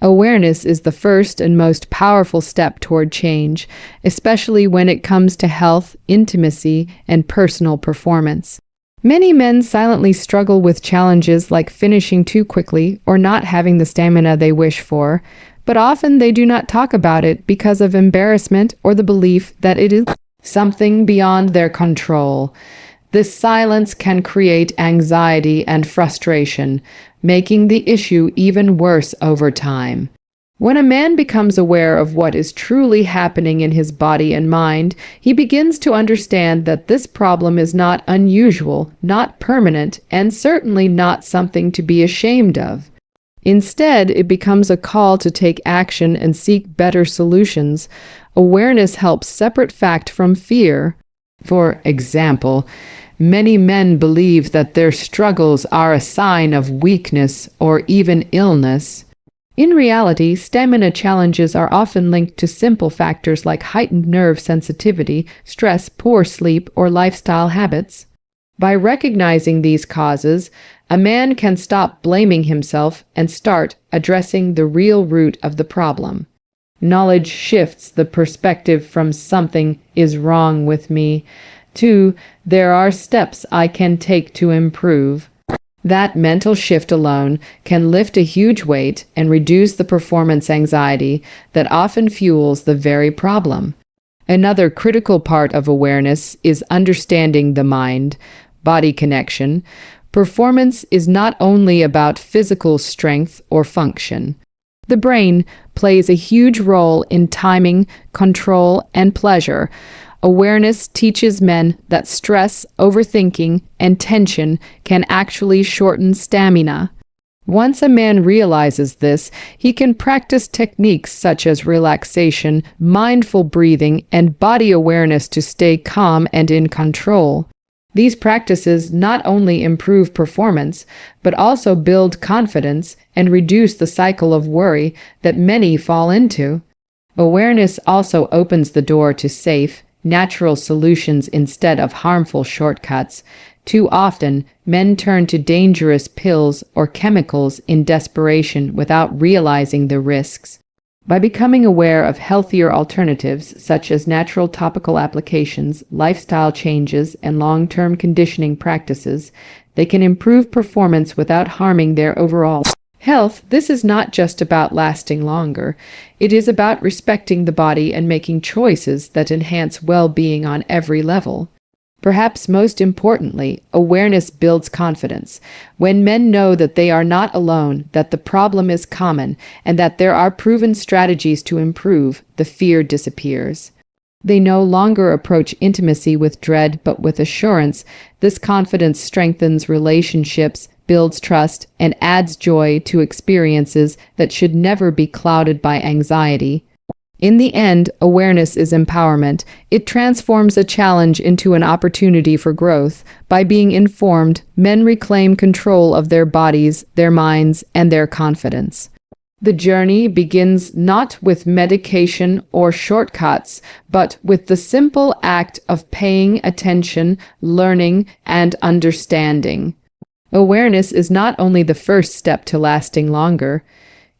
Awareness is the first and most powerful step toward change, especially when it comes to health, intimacy, and personal performance. Many men silently struggle with challenges like finishing too quickly or not having the stamina they wish for, but often they do not talk about it because of embarrassment or the belief that it is something beyond their control. This silence can create anxiety and frustration, making the issue even worse over time. When a man becomes aware of what is truly happening in his body and mind, he begins to understand that this problem is not unusual, not permanent, and certainly not something to be ashamed of. Instead, it becomes a call to take action and seek better solutions. Awareness helps separate fact from fear. For example, many men believe that their struggles are a sign of weakness or even illness. In reality, stamina challenges are often linked to simple factors like heightened nerve sensitivity, stress, poor sleep, or lifestyle habits. By recognizing these causes, a man can stop blaming himself and start addressing the real root of the problem. Knowledge shifts the perspective from "something is wrong with me" to "there are steps I can take to improve." That mental shift alone can lift a huge weight and reduce the performance anxiety that often fuels the very problem. Another critical part of awareness is understanding the mind-body connection. Performance is not only about physical strength or function. The brain plays a huge role in timing, control, and pleasure. Awareness teaches men that stress, overthinking, and tension can actually shorten stamina. Once a man realizes this, he can practice techniques such as relaxation, mindful breathing, and body awareness to stay calm and in control. These practices not only improve performance, but also build confidence and reduce the cycle of worry that many fall into. Awareness also opens the door to safe, natural solutions instead of harmful shortcuts. Too often, men turn to dangerous pills or chemicals in desperation without realizing the risks. By becoming aware of healthier alternatives such as natural topical applications, lifestyle changes, and long-term conditioning practices, they can improve performance without harming their overall health. This is not just about lasting longer. It is about respecting the body and making choices that enhance well-being on every level. Perhaps most importantly, awareness builds confidence. When men know that they are not alone, that the problem is common, and that there are proven strategies to improve, the fear disappears. They no longer approach intimacy with dread, but with assurance. This confidence strengthens relationships, builds trust, and adds joy to experiences that should never be clouded by anxiety. In the end, awareness is empowerment. It transforms a challenge into an opportunity for growth. By being informed, men reclaim control of their bodies, their minds, and their confidence. The journey begins not with medication or shortcuts, but with the simple act of paying attention, learning, and understanding. Awareness is not only the first step to lasting longer,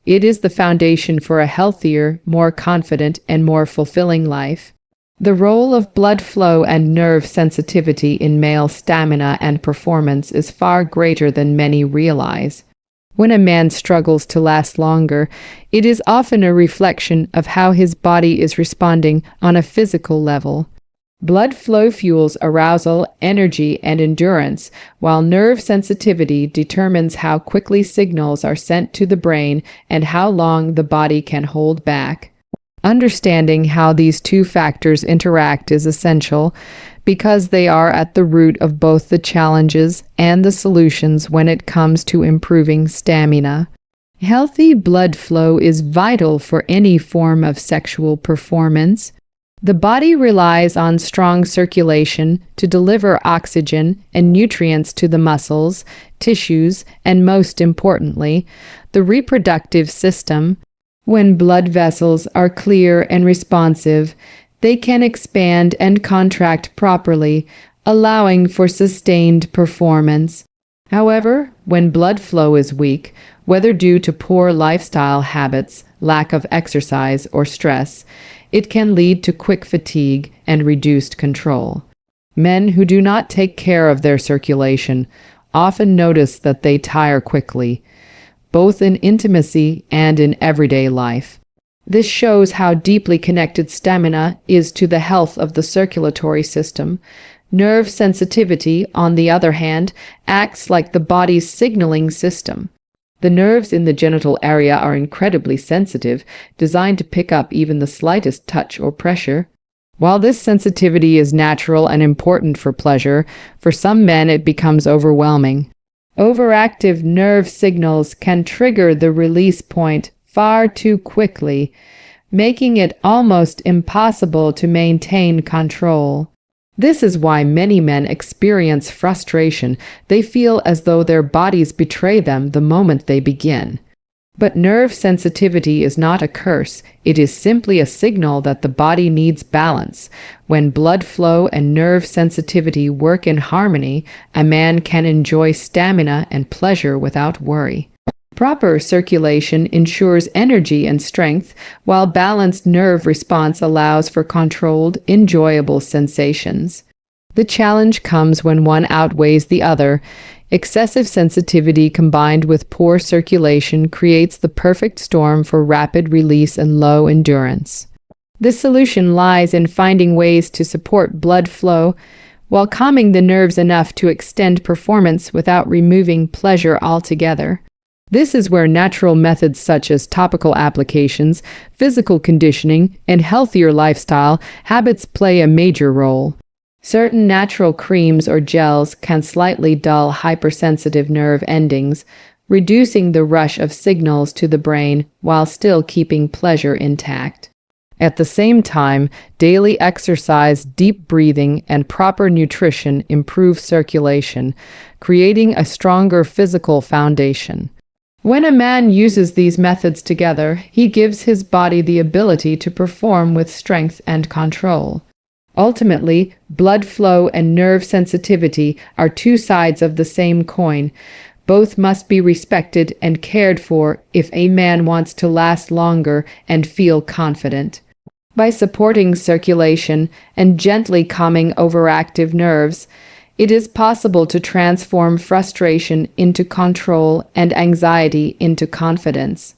it is the foundation for a healthier, more confident, and more fulfilling life. The role of blood flow and nerve sensitivity in male stamina and performance is far greater than many realize. When a man struggles to last longer, it is often a reflection of how his body is responding on a physical level. Blood flow fuels arousal, energy, and endurance, while nerve sensitivity determines how quickly signals are sent to the brain and how long the body can hold back. Understanding how these two factors interact is essential because they are at the root of both the challenges and the solutions when it comes to improving stamina. Healthy blood flow is vital for any form of sexual performance. The body relies on strong circulation to deliver oxygen and nutrients to the muscles, tissues, and most importantly, the reproductive system. When blood vessels are clear and responsive, they can expand and contract properly, allowing for sustained performance. However, when blood flow is weak, whether due to poor lifestyle habits, lack of exercise, or stress, it can lead to quick fatigue and reduced control. Men who do not take care of their circulation often notice that they tire quickly, both in intimacy and in everyday life. This shows how deeply connected stamina is to the health of the circulatory system. Nerve sensitivity, on the other hand, acts like the body's signaling system. The nerves in the genital area are incredibly sensitive, designed to pick up even the slightest touch or pressure. While this sensitivity is natural and important for pleasure, for some men it becomes overwhelming. Overactive nerve signals can trigger the release point far too quickly, making it almost impossible to maintain control. This is why many men experience frustration. They feel as though their bodies betray them the moment they begin. But nerve sensitivity is not a curse. It is simply a signal that the body needs balance. When blood flow and nerve sensitivity work in harmony, a man can enjoy stamina and pleasure without worry. Proper circulation ensures energy and strength, while balanced nerve response allows for controlled, enjoyable sensations. The challenge comes when one outweighs the other. Excessive sensitivity combined with poor circulation creates the perfect storm for rapid release and low endurance. The solution lies in finding ways to support blood flow while calming the nerves enough to extend performance without removing pleasure altogether. This is where natural methods such as topical applications, physical conditioning, and healthier lifestyle habits play a major role. Certain natural creams or gels can slightly dull hypersensitive nerve endings, reducing the rush of signals to the brain while still keeping pleasure intact. At the same time, daily exercise, deep breathing, and proper nutrition improve circulation, creating a stronger physical foundation. When a man uses these methods together, he gives his body the ability to perform with strength and control. Ultimately, blood flow and nerve sensitivity are two sides of the same coin. Both must be respected and cared for if a man wants to last longer and feel confident. By supporting circulation and gently calming overactive nerves, it is possible to transform frustration into control and anxiety into confidence.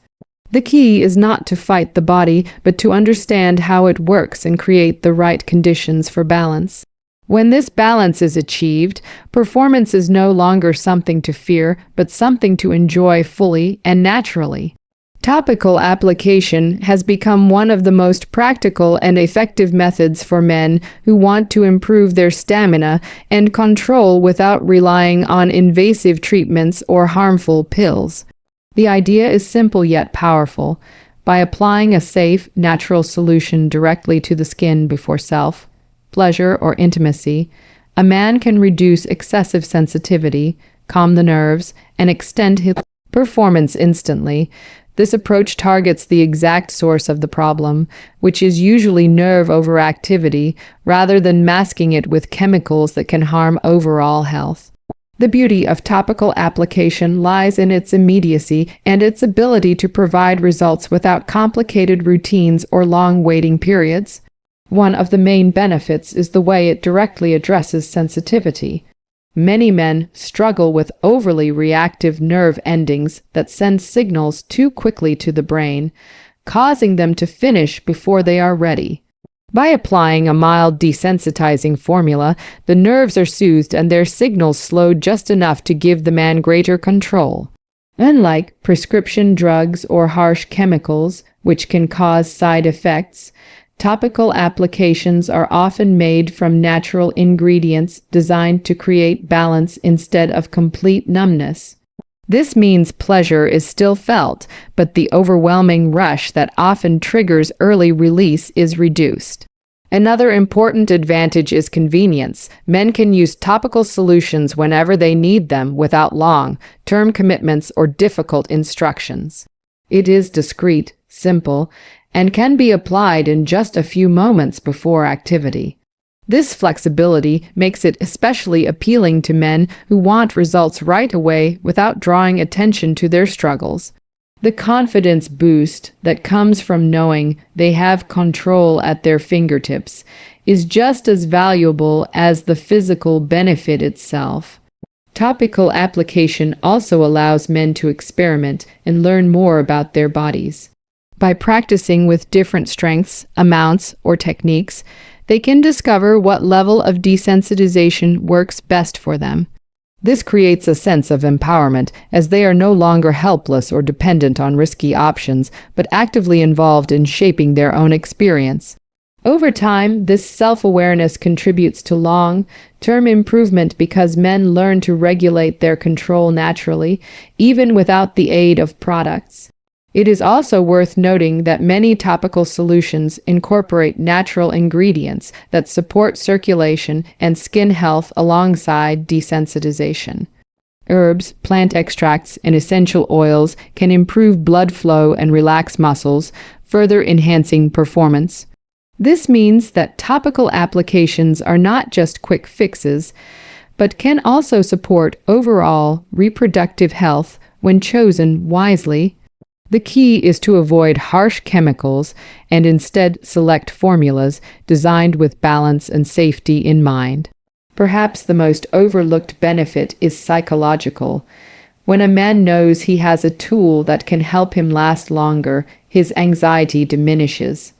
The key is not to fight the body, but to understand how it works and create the right conditions for balance. When this balance is achieved, performance is no longer something to fear, but something to enjoy fully and naturally. Topical application has become one of the most practical and effective methods for men who want to improve their stamina and control without relying on invasive treatments or harmful pills. The idea is simple yet powerful. By applying a safe, natural solution directly to the skin before self, pleasure, or intimacy, a man can reduce excessive sensitivity, calm the nerves, and extend his performance instantly. This approach targets the exact source of the problem, which is usually nerve overactivity, rather than masking it with chemicals that can harm overall health. The beauty of topical application lies in its immediacy and its ability to provide results without complicated routines or long waiting periods. One of the main benefits is the way it directly addresses sensitivity. Many men struggle with overly reactive nerve endings that send signals too quickly to the brain, causing them to finish before they are ready. By applying a mild desensitizing formula, the nerves are soothed and their signals slowed just enough to give the man greater control. Unlike prescription drugs or harsh chemicals, which can cause side effects, topical applications are often made from natural ingredients designed to create balance instead of complete numbness. This means pleasure is still felt, but the overwhelming rush that often triggers early release is reduced. Another important advantage is convenience. Men can use topical solutions whenever they need them without long-term commitments or difficult instructions. It is discreet, simple, and can be applied in just a few moments before activity. This flexibility makes it especially appealing to men who want results right away without drawing attention to their struggles. The confidence boost that comes from knowing they have control at their fingertips is just as valuable as the physical benefit itself. Topical application also allows men to experiment and learn more about their bodies. By practicing with different strengths, amounts, or techniques, they can discover what level of desensitization works best for them. This creates a sense of empowerment, as they are no longer helpless or dependent on risky options, but actively involved in shaping their own experience. Over time, this self-awareness contributes to long-term improvement because men learn to regulate their control naturally, even without the aid of products. It is also worth noting that many topical solutions incorporate natural ingredients that support circulation and skin health alongside desensitization. Herbs, plant extracts, and essential oils can improve blood flow and relax muscles, further enhancing performance. This means that topical applications are not just quick fixes, but can also support overall reproductive health when chosen wisely. The key is to avoid harsh chemicals and instead select formulas designed with balance and safety in mind. Perhaps the most overlooked benefit is psychological. When a man knows he has a tool that can help him last longer, his anxiety diminishes.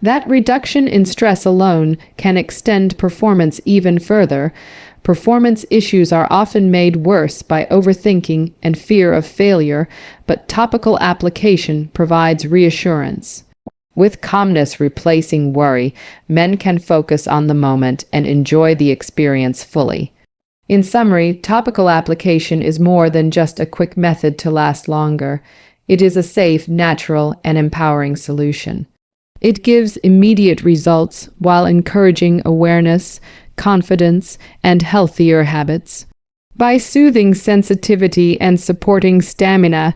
That reduction in stress alone can extend performance even further. Performance issues are often made worse by overthinking and fear of failure, but topical application provides reassurance. With calmness replacing worry, men can focus on the moment and enjoy the experience fully. In summary, topical application is more than just a quick method to last longer. It is a safe, natural, and empowering solution. It gives immediate results while encouraging awareness, confidence, and healthier habits. By soothing sensitivity and supporting stamina,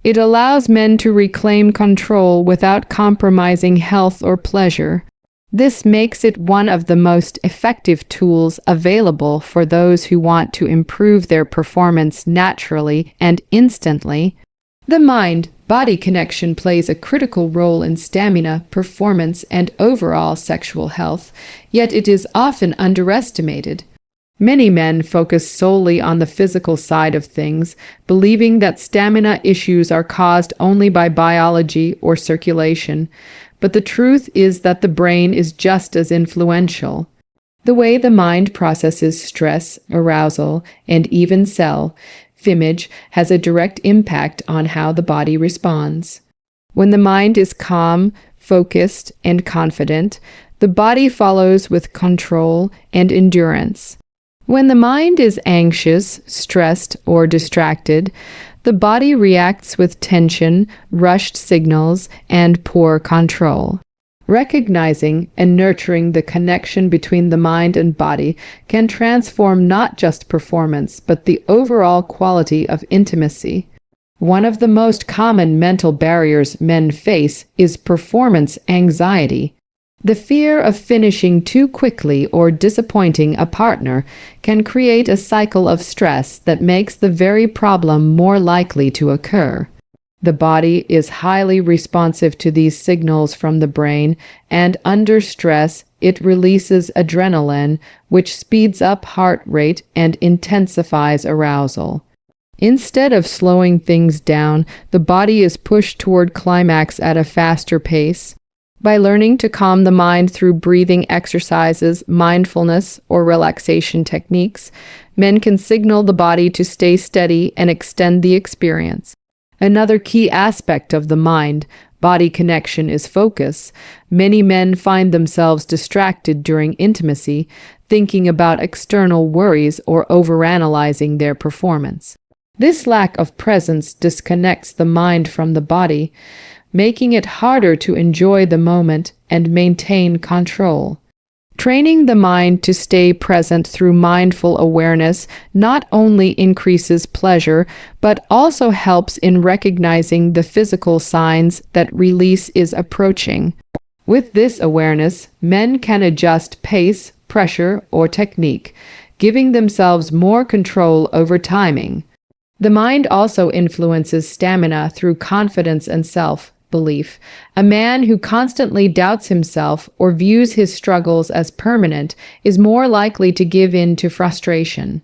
it allows men to reclaim control without compromising health or pleasure. This makes it one of the most effective tools available for those who want to improve their performance naturally and instantly. The mind-body connection plays a critical role in stamina, performance, and overall sexual health, yet it is often underestimated. Many men focus solely on the physical side of things, believing that stamina issues are caused only by biology or circulation, but the truth is that the brain is just as influential. The way the mind processes stress, arousal, and even cell image has a direct impact on how the body responds. When the mind is calm, focused, and confident, the body follows with control and endurance. When the mind is anxious, stressed, or distracted, the body reacts with tension, rushed signals, and poor control. Recognizing and nurturing the connection between the mind and body can transform not just performance, but the overall quality of intimacy. One of the most common mental barriers men face is performance anxiety. The fear of finishing too quickly or disappointing a partner can create a cycle of stress that makes the very problem more likely to occur. The body is highly responsive to these signals from the brain, and under stress, it releases adrenaline, which speeds up heart rate and intensifies arousal. Instead of slowing things down, the body is pushed toward climax at a faster pace. By learning to calm the mind through breathing exercises, mindfulness, or relaxation techniques, men can signal the body to stay steady and extend the experience. Another key aspect of the mind-body connection is focus. Many men find themselves distracted during intimacy, thinking about external worries or overanalyzing their performance. This lack of presence disconnects the mind from the body, making it harder to enjoy the moment and maintain control. Training the mind to stay present through mindful awareness not only increases pleasure, but also helps in recognizing the physical signs that release is approaching. With this awareness, men can adjust pace, pressure, or technique, giving themselves more control over timing. The mind also influences stamina through confidence and self-belief. A man who constantly doubts himself or views his struggles as permanent is more likely to give in to frustration.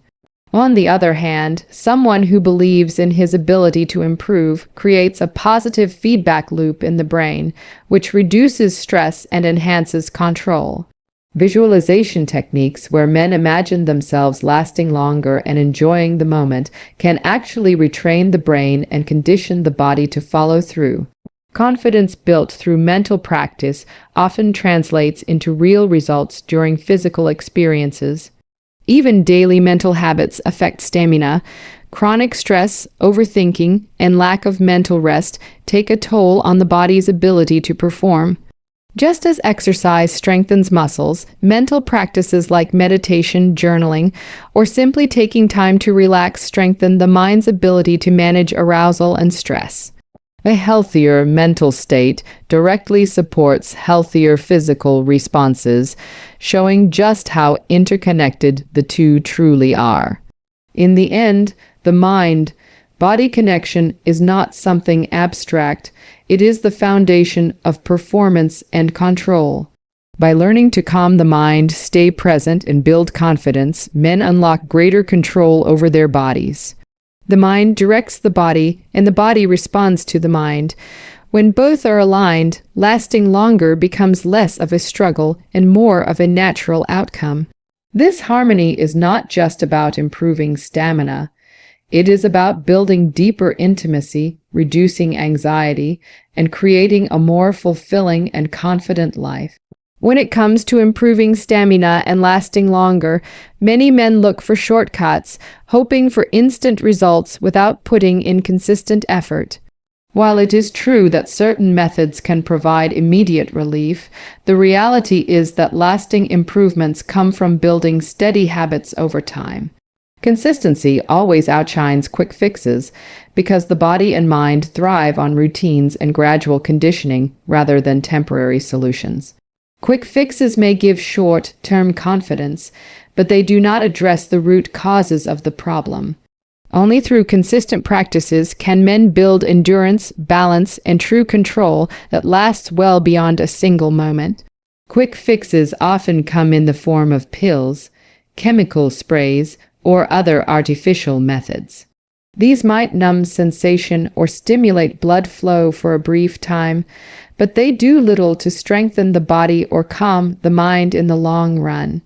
On the other hand, someone who believes in his ability to improve creates a positive feedback loop in the brain, which reduces stress and enhances control. Visualization techniques where men imagine themselves lasting longer and enjoying the moment can actually retrain the brain and condition the body to follow through. Confidence built through mental practice often translates into real results during physical experiences. Even daily mental habits affect stamina. Chronic stress, overthinking, and lack of mental rest take a toll on the body's ability to perform. Just as exercise strengthens muscles, mental practices like meditation, journaling, or simply taking time to relax strengthen the mind's ability to manage arousal and stress. A healthier mental state directly supports healthier physical responses, showing just how interconnected the two truly are. In the end, the mind-body connection is not something abstract. It is the foundation of performance and control. By learning to calm the mind, stay present, and build confidence, men unlock greater control over their bodies. The mind directs the body, and the body responds to the mind. When both are aligned, lasting longer becomes less of a struggle and more of a natural outcome. This harmony is not just about improving stamina. It is about building deeper intimacy, reducing anxiety, and creating a more fulfilling and confident life. When it comes to improving stamina and lasting longer, many men look for shortcuts, hoping for instant results without putting in consistent effort. While it is true that certain methods can provide immediate relief, the reality is that lasting improvements come from building steady habits over time. Consistency always outshines quick fixes because the body and mind thrive on routines and gradual conditioning rather than temporary solutions. Quick fixes may give short-term confidence, but they do not address the root causes of the problem. Only through consistent practices can men build endurance, balance, and true control that lasts well beyond a single moment. Quick fixes often come in the form of pills, chemical sprays, or other artificial methods. These might numb sensation or stimulate blood flow for a brief time, but they do little to strengthen the body or calm the mind in the long run.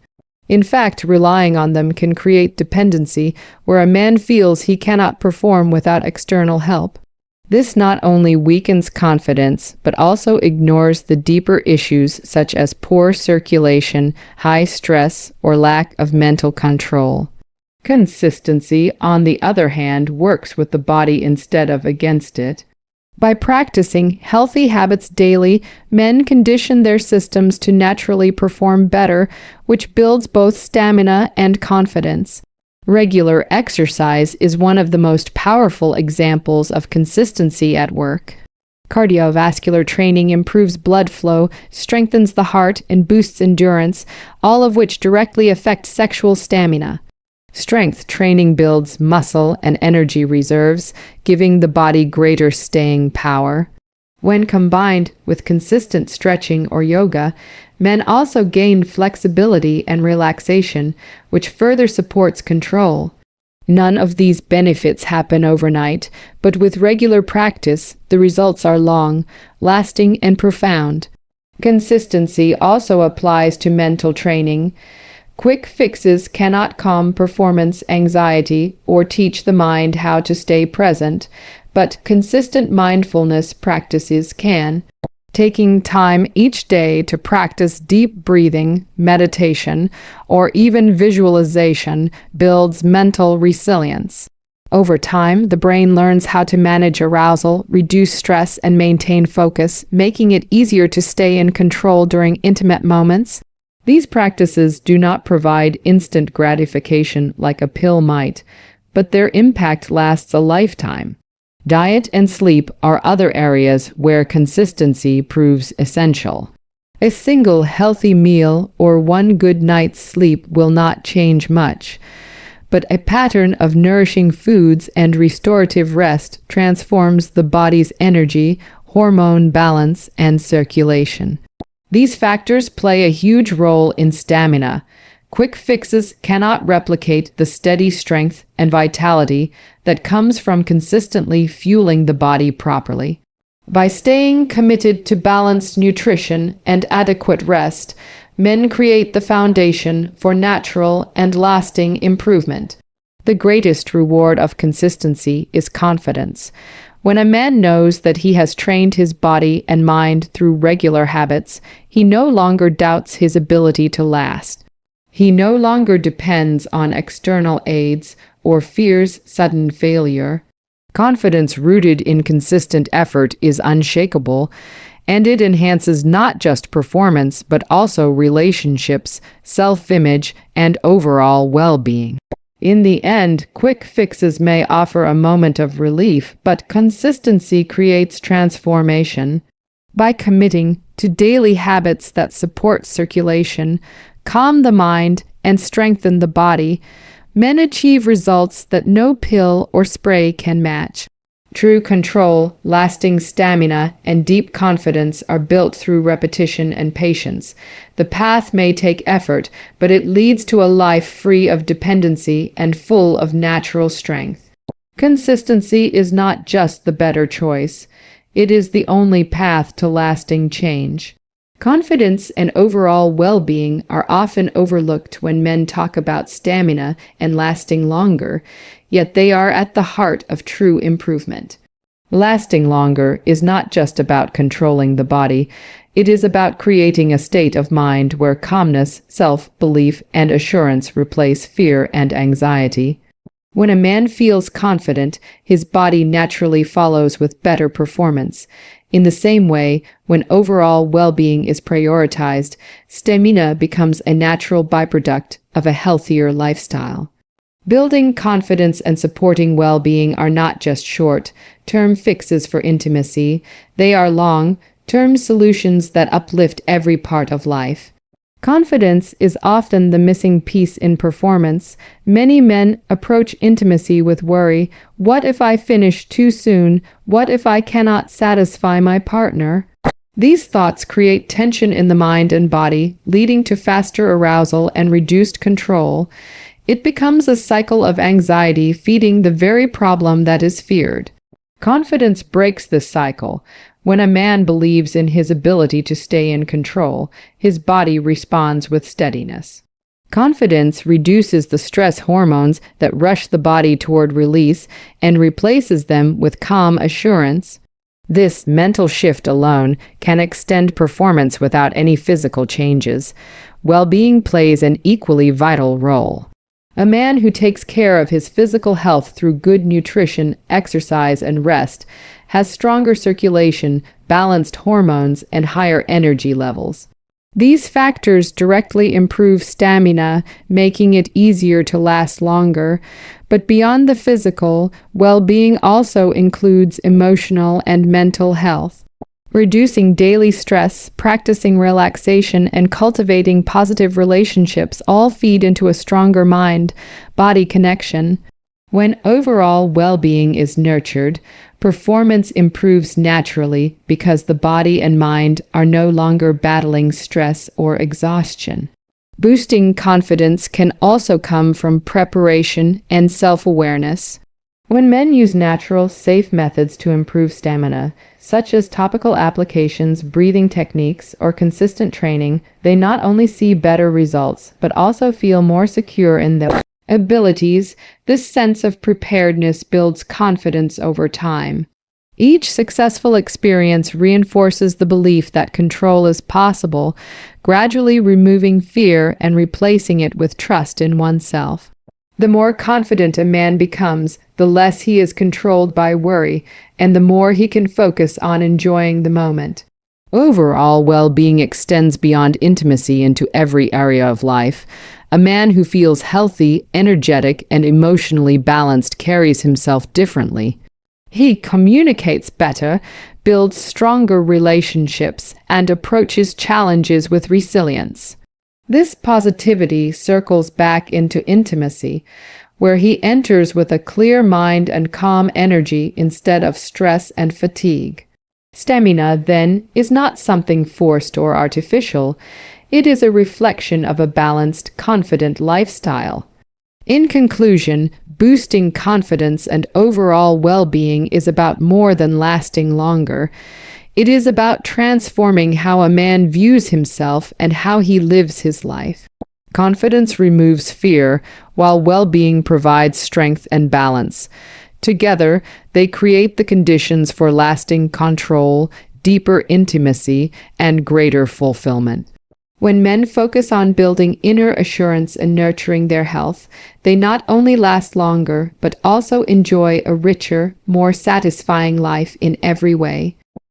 In fact, relying on them can create dependency where a man feels he cannot perform without external help. This not only weakens confidence, but also ignores the deeper issues such as poor circulation, high stress, or lack of mental control. Consistency, on the other hand, works with the body instead of against it. By practicing healthy habits daily, men condition their systems to naturally perform better, which builds both stamina and confidence. Regular exercise is one of the most powerful examples of consistency at work. Cardiovascular training improves blood flow, strengthens the heart, and boosts endurance, all of which directly affect sexual stamina. Strength training builds muscle and energy reserves, giving the body greater staying power. When combined with consistent stretching or yoga, men also gain flexibility and relaxation, which further supports control. None of these benefits happen overnight, but with regular practice, the results are long, lasting, and profound. Consistency also applies to mental training. Quick fixes cannot calm performance anxiety or teach the mind how to stay present, but consistent mindfulness practices can. Taking time each day to practice deep breathing, meditation, or even visualization builds mental resilience. Over time, the brain learns how to manage arousal, reduce stress, and maintain focus, making it easier to stay in control during intimate moments. These practices do not provide instant gratification like a pill might, but their impact lasts a lifetime. Diet and sleep are other areas where consistency proves essential. A single healthy meal or one good night's sleep will not change much, but a pattern of nourishing foods and restorative rest transforms the body's energy, hormone balance, and circulation. These factors play a huge role in stamina. Quick fixes cannot replicate the steady strength and vitality that comes from consistently fueling the body properly. By staying committed to balanced nutrition and adequate rest, men create the foundation for natural and lasting improvement. The greatest reward of consistency is confidence. When a man knows that he has trained his body and mind through regular habits, he no longer doubts his ability to last. He no longer depends on external aids or fears sudden failure. Confidence rooted in consistent effort is unshakable, and it enhances not just performance but also relationships, self-image, and overall well-being. In the end, quick fixes may offer a moment of relief, but consistency creates transformation. By committing to daily habits that support circulation, calm the mind, and strengthen the body, men achieve results that no pill or spray can match. True control, lasting stamina, and deep confidence are built through repetition and patience. The path may take effort, but it leads to a life free of dependency and full of natural strength. Consistency is not just the better choice. It is the only path to lasting change. Confidence and overall well-being are often overlooked when men talk about stamina and lasting longer, yet they are at the heart of true improvement. Lasting longer is not just about controlling the body, it is about creating a state of mind where calmness, self-belief, and assurance replace fear and anxiety. When a man feels confident, his body naturally follows with better performance. In the same way, when overall well-being is prioritized, stamina becomes a natural byproduct of a healthier lifestyle. Building confidence and supporting well-being are not just short-term fixes for intimacy, they are long-term solutions that uplift every part of life. Confidence is often the missing piece in performance. Many men approach intimacy with worry. What if I finish too soon? What if I cannot satisfy my partner? These thoughts create tension in the mind and body, leading to faster arousal and reduced control. It becomes a cycle of anxiety, feeding the very problem that is feared. Confidence breaks this cycle. When a man believes in his ability to stay in control, his body responds with steadiness. Confidence reduces the stress hormones that rush the body toward release and replaces them with calm assurance. This mental shift alone can extend performance without any physical changes. Well-being plays an equally vital role. A man who takes care of his physical health through good nutrition, exercise, and rest has stronger circulation, balanced hormones, and higher energy levels. These factors directly improve stamina, making it easier to last longer. But beyond the physical, well-being also includes emotional and mental health. Reducing daily stress, practicing relaxation, and cultivating positive relationships all feed into a stronger mind-body connection. When overall well-being is nurtured, performance improves naturally because the body and mind are no longer battling stress or exhaustion. Boosting confidence can also come from preparation and self-awareness. When men use natural, safe methods to improve stamina, such as topical applications, breathing techniques, or consistent training, they not only see better results, but also feel more secure in their abilities. This sense of preparedness builds confidence over time. Each successful experience reinforces the belief that control is possible, gradually removing fear and replacing it with trust in oneself. The more confident a man becomes, the less he is controlled by worry, and the more he can focus on enjoying the moment. Overall well-being extends beyond intimacy into every area of life. A man who feels healthy, energetic, and emotionally balanced carries himself differently. He communicates better, builds stronger relationships, and approaches challenges with resilience. This positivity circles back into intimacy, where he enters with a clear mind and calm energy instead of stress and fatigue. Stamina, then, is not something forced or artificial. It is a reflection of a balanced, confident lifestyle. In conclusion, boosting confidence and overall well-being is about more than lasting longer. It is about transforming how a man views himself and how he lives his life. Confidence removes fear, while well-being provides strength and balance. Together, they create the conditions for lasting control, deeper intimacy, and greater fulfillment. When men focus on building inner assurance and nurturing their health, they not only last longer, but also enjoy a richer, more satisfying life in every way.